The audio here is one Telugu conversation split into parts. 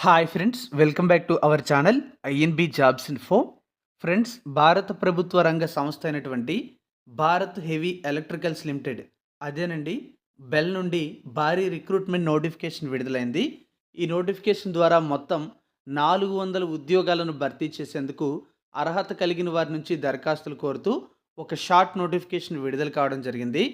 Hi friends, welcome back to our channel INB jobs info. Friends, భారత ప్రభుత్వ రంగ సంస్థ అయినటువంటి భారత్ హెవీ ఎలక్ట్రికల్స్ లిమిటెడ్ అదేనండి బెల్ నుండి భారీ రిక్రూట్మెంట్ నోటిఫికేషన్ విడుదలైంది. ఈ నోటిఫికేషన్ ద్వారా మొత్తం 400 ఉద్యోగాలను భర్తీ చేసేందుకు అర్హత కలిగిన వారి నుంచి దరఖాస్తులు కోరుతూ ఒక షార్ట్ నోటిఫికేషన్ విడుదల కావడం జరిగింది.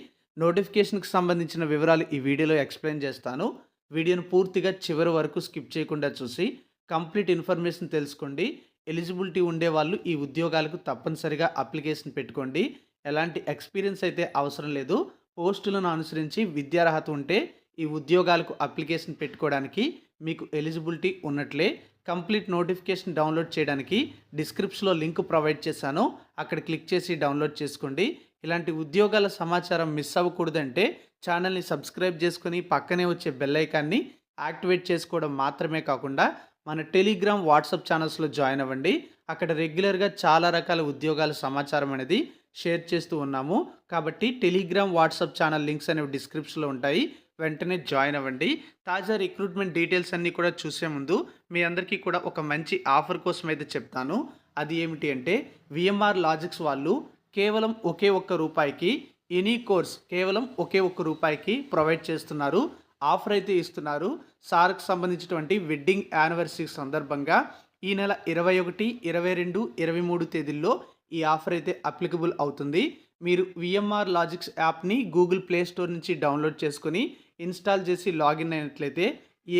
నోటిఫికేషన్కి సంబంధించిన వివరాలు ఈ వీడియోలో ఎక్స్ప్లెయిన్ చేస్తాను. వీడియోను పూర్తిగా చివరి వరకు స్కిప్ చేయకుండా చూసి కంప్లీట్ ఇన్ఫర్మేషన్ తెలుసుకోండి. ఎలిజిబిలిటీ ఉండేవాళ్ళు ఈ ఉద్యోగాలకు తప్పనిసరిగా అప్లికేషన్ పెట్టుకోండి. ఎలాంటి ఎక్స్పీరియన్స్ అయితే అవసరం లేదు. పోస్టులను అనుసరించి విద్యార్హత ఉంటే ఈ ఉద్యోగాలకు అప్లికేషన్ పెట్టుకోవడానికి మీకు ఎలిజిబిలిటీ ఉన్నట్లే. కంప్లీట్ నోటిఫికేషన్ డౌన్లోడ్ చేయడానికి డిస్క్రిప్షన్లో లింక్ ప్రొవైడ్ చేశాను, అక్కడ క్లిక్ చేసి డౌన్లోడ్ చేసుకోండి. ఇలాంటి ఉద్యోగాల సమాచారం మిస్ అవ్వకూడదంటే ఛానల్ని సబ్స్క్రైబ్ చేసుకొని పక్కనే వచ్చే బెల్ ఐకాన్ని యాక్టివేట్ చేసుకోవడం మాత్రమే కాకుండా మన టెలిగ్రామ్, వాట్సాప్ ఛానల్స్లో జాయిన్ అవ్వండి. అక్కడ రెగ్యులర్గా చాలా రకాల ఉద్యోగాల సమాచారం అనేది షేర్ చేస్తూ ఉన్నాము. కాబట్టి టెలిగ్రామ్, వాట్సాప్ ఛానల్ లింక్స్ అనేవి డిస్క్రిప్షన్లో ఉంటాయి, వెంటనే జాయిన్ అవ్వండి. తాజా రిక్రూట్మెంట్ డీటెయిల్స్ అన్నీ కూడా చూసే ముందు మీ అందరికీ కూడా ఒక మంచి ఆఫర్ కోసం అయితే చెప్తాను. అది ఏమిటి అంటే విఎంఆర్ లాజిక్స్ వాళ్ళు కేవలం ఒకే ఒక్క రూపాయికి ఎనీ కోర్స్ కేవలం ఒకే ఒక్క రూపాయికి ప్రొవైడ్ చేస్తున్నారు. ఆఫర్ అయితే ఇస్తున్నారు. సార్కి సంబంధించినటువంటి వెడ్డింగ్ యానివర్సరీ సందర్భంగా ఈ నెల 21, 22, 23 తేదీల్లో ఈ ఆఫర్ అయితే అప్లికబుల్ అవుతుంది. మీరు విఎంఆర్ లాజిక్స్ యాప్ని గూగుల్ ప్లే స్టోర్ నుంచి డౌన్లోడ్ చేసుకొని ఇన్స్టాల్ చేసి లాగిన్ అయినట్లయితే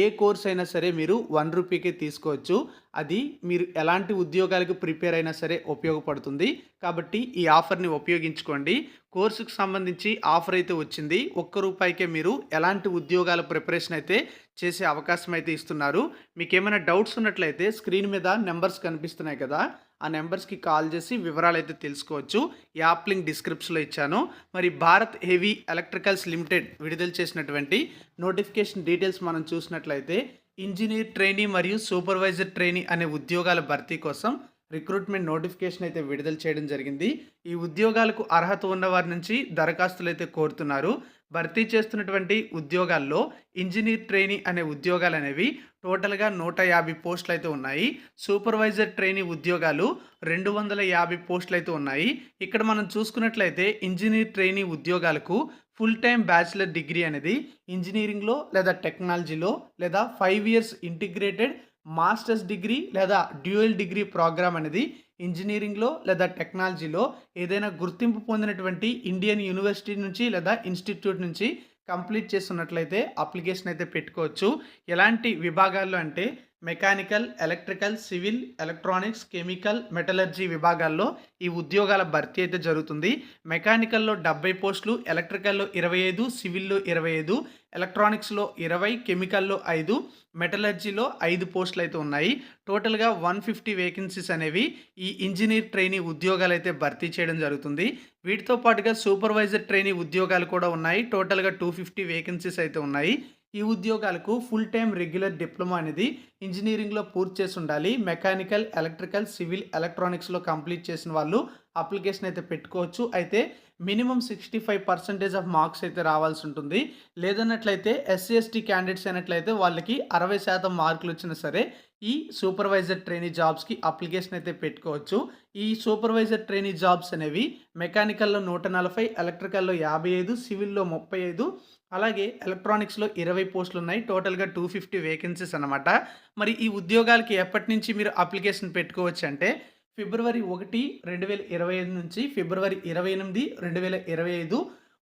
ఏ కోర్స్ అయినా సరే మీరు 1 రూపీకే తీసుకోవచ్చు. అది మీరు ఎలాంటి ఉద్యోగాలకు ప్రిపేర్ అయినా సరే ఉపయోగపడుతుంది. కాబట్టి ఈ ఆఫర్ని ఉపయోగించుకోండి. కోర్సుకు సంబంధించి ఆఫర్ అయితే వచ్చింది. 1 రూపాయికే మీరు ఎలాంటి ఉద్యోగాల ప్రిపరేషన్ అయితే చేసే అవకాశం అయితే ఇస్తున్నారు. మీకు ఏమైనా డౌట్స్ ఉన్నట్లయితే స్క్రీన్ మీద నెంబర్స్ కనిపిస్తున్నాయి కదా, ఆ నెంబర్స్కి కాల్ చేసి వివరాలు అయితే తెలుసుకోవచ్చు. యాప్ లింక్ డిస్క్రిప్షన్లో ఇచ్చాను. మరి భారత్ హెవీ ఎలక్ట్రికల్స్ లిమిటెడ్ విడుదల చేసినటువంటి నోటిఫికేషన్ డీటెయిల్స్ మనం చూసినట్లయితే ఇంజనీర్ ట్రైనీ మరియు సూపర్వైజర్ ట్రైనీ అనే ఉద్యోగాల భర్తీ కోసం రిక్రూట్మెంట్ నోటిఫికేషన్ అయితే విడుదల చేయడం జరిగింది. ఈ ఉద్యోగాలకు అర్హత ఉన్న వారి నుంచి దరఖాస్తులు అయితే కోరుతున్నారు. భర్తీ చేస్తున్నటువంటి ఉద్యోగాల్లో ఇంజనీర్ ట్రైనీ అనే ఉద్యోగాలు అనేవి టోటల్గా 150 పోస్టులు అయితే ఉన్నాయి. సూపర్వైజర్ ట్రైనీ ఉద్యోగాలు 250 పోస్టులు అయితే ఉన్నాయి. ఇక్కడ మనం చూసుకున్నట్లయితే ఇంజనీర్ ట్రైనీ ఉద్యోగాలకు ఫుల్ టైం బ్యాచిలర్ డిగ్రీ అనేది ఇంజనీరింగ్లో లేదా టెక్నాలజీలో లేదా 5 ఇయర్స్ ఇంటిగ్రేటెడ్ మాస్టర్స్ డిగ్రీ లేదా డ్యూయల్ డిగ్రీ ప్రోగ్రామ్ అనేది ఇంజనీరింగ్లో లేదా టెక్నాలజీలో ఏదైనా గుర్తింపు పొందినటువంటి ఇండియన్ యూనివర్సిటీ నుంచి లేదా ఇన్స్టిట్యూట్ నుంచి కంప్లీట్ చేస్తున్నట్లయితే అప్లికేషన్ అయితే పెట్టుకోవచ్చు. ఎలాంటి విభాగాల్లో అంటే mechanical, electrical, civil, electronics, chemical, metallurgy విభాగాల్లో ఈ ఉద్యోగాల భర్తీ అయితే జరుగుతుంది. మెకానికల్లో 70 పోస్టులు, ఎలక్ట్రికల్లో 25, సివిల్లో 25, ఎలక్ట్రానిక్స్లో 20, కెమికల్లో 5, మెటలర్జీలో 5 పోస్టులు అయితే ఉన్నాయి. టోటల్గా 150 వేకెన్సీస్ అనేవి ఈ ఇంజనీర్ ట్రైనీ ఉద్యోగాలు అయితే భర్తీ చేయడం జరుగుతుంది. వీటితో పాటుగా సూపర్వైజర్ ట్రైనీ ఉద్యోగాలు కూడా ఉన్నాయి. టోటల్గా 250 వేకెన్సీస్ అయితే ఉన్నాయి. ఈ ఉద్యోగాలకు ఫుల్ టైం రెగ్యులర్ డిప్లొమా అనేది ఇంజనీరింగ్లో పూర్తి చేసి ఉండాలి. మెకానికల్, ఎలక్ట్రికల్, సివిల్, ఎలక్ట్రానిక్స్లో కంప్లీట్ చేసిన వాళ్ళు అప్లికేషన్ అయితే పెట్టుకోవచ్చు. అయితే మినిమం 65% ఆఫ్ మార్క్స్ అయితే రావాల్సి ఉంటుంది. లేదన్నట్లయితే ఎస్సీ ఎస్టీ క్యాండిడేట్స్ అయినట్లయితే వాళ్ళకి 60% మార్కులు వచ్చినా సరే ఈ సూపర్వైజర్ ట్రైనీ జాబ్స్కి అప్లికేషన్ అయితే పెట్టుకోవచ్చు. ఈ సూపర్వైజర్ ట్రైనీ జాబ్స్ అనేవి మెకానికల్లో 140, ఎలక్ట్రికల్లో 55, సివిల్లో 35, అలాగే ఎలక్ట్రానిక్స్లో 20 పోస్టులు ఉన్నాయి. టోటల్గా 250 వేకెన్సీస్ అనమాట. మరి ఈ ఉద్యోగాలకి ఎప్పటి నుంచి మీరు అప్లికేషన్ పెట్టుకోవచ్చు అంటే ఫిబ్రవరి 1, 2025 నుంచి ఫిబ్రవరి 28, 2025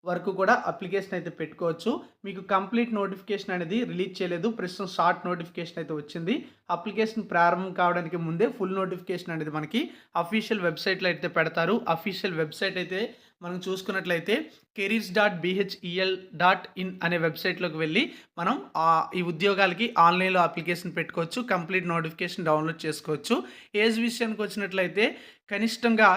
వరకు కూడా అప్లికేషన్ అయితే పెట్టుకోవచ్చు. మీకు కంప్లీట్ నోటిఫికేషన్ అనేది రిలీజ్ చేయలేదు, ప్రస్తుతం షార్ట్ నోటిఫికేషన్ అయితే వచ్చింది. అప్లికేషన్ ప్రారంభం కావడానికి ముందే ఫుల్ నోటిఫికేషన్ అనేది మనకి అఫీషియల్ వెబ్సైట్లో అయితే పెడతారు. అఫీషియల్ వెబ్సైట్ అయితే మనం చూసుకున్నట్లయితే careers.bhel.in అనే వెబ్సైట్లోకి వెళ్ళి మనం ఈ ఉద్యోగాలకి ఆన్లైన్లో అప్లికేషన్ పెట్టుకోవచ్చు. కంప్లీట్ నోటిఫికేషన్ డౌన్లోడ్ చేసుకోవచ్చు. ఏజ్ విషయానికి వచ్చినట్లయితే కనిష్టంగా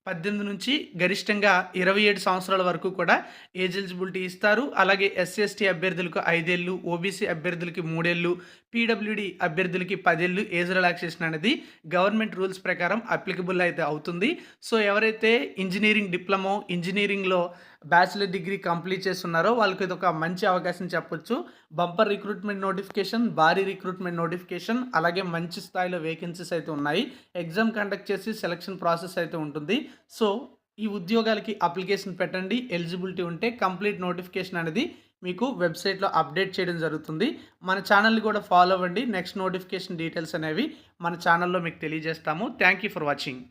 18 నుంచి గరిష్టంగా 27 సంవత్సరాల వరకు కూడా ఏజ్ ఎలిజిబిలిటీ ఇస్తారు. అలాగే ఎస్సీ ఎస్టీ అభ్యర్థులకు 5 ఏళ్ళు, ఓబీసీ అభ్యర్థులకి 3 ఏళ్ళు, పీడబ్ల్యూడీ అభ్యర్థులకి 10 ఏళ్ళు ఏజ్ రిలాక్సేషన్ అనేది గవర్నమెంట్ రూల్స్ ప్రకారం అప్లికబుల్ అయితే అవుతుంది. సో ఎవరైతే ఇంజినీరింగ్ డిప్లొమో, ఇంజినీరింగ్‌లో బ్యాచిలర్ డిగ్రీ కంప్లీట్ చేసున్నారో వాళ్ళకి ఇదొక మంచి అవకాశం చెప్పొచ్చు. బంపర్ రిక్రూట్మెంట్ నోటిఫికేషన్, భారీ రిక్రూట్మెంట్ నోటిఫికేషన్, అలాగే మంచి స్థాయిలో వేకెన్సీస్ అయితే ఉన్నాయి. ఎగ్జామ్ కండక్ట్ చేసి సెలక్షన్ ప్రాసెస్ అయితే ఉంటుంది. సో ఈ ఉద్యోగాలకి అప్లికేషన్ పెట్టండి. ఎలిజిబిలిటీ ఉంటే కంప్లీట్ నోటిఫికేషన్ అనేది మీకు వెబ్సైట్లో అప్డేట్ చేయడం జరుగుతుంది. మన ఛానల్ని కూడా ఫాలో అవ్వండి. నెక్స్ట్ నోటిఫికేషన్ డీటెయిల్స్ అనేవి మన ఛానల్లో మీకు తెలియజేస్తాము. Thank you for watching.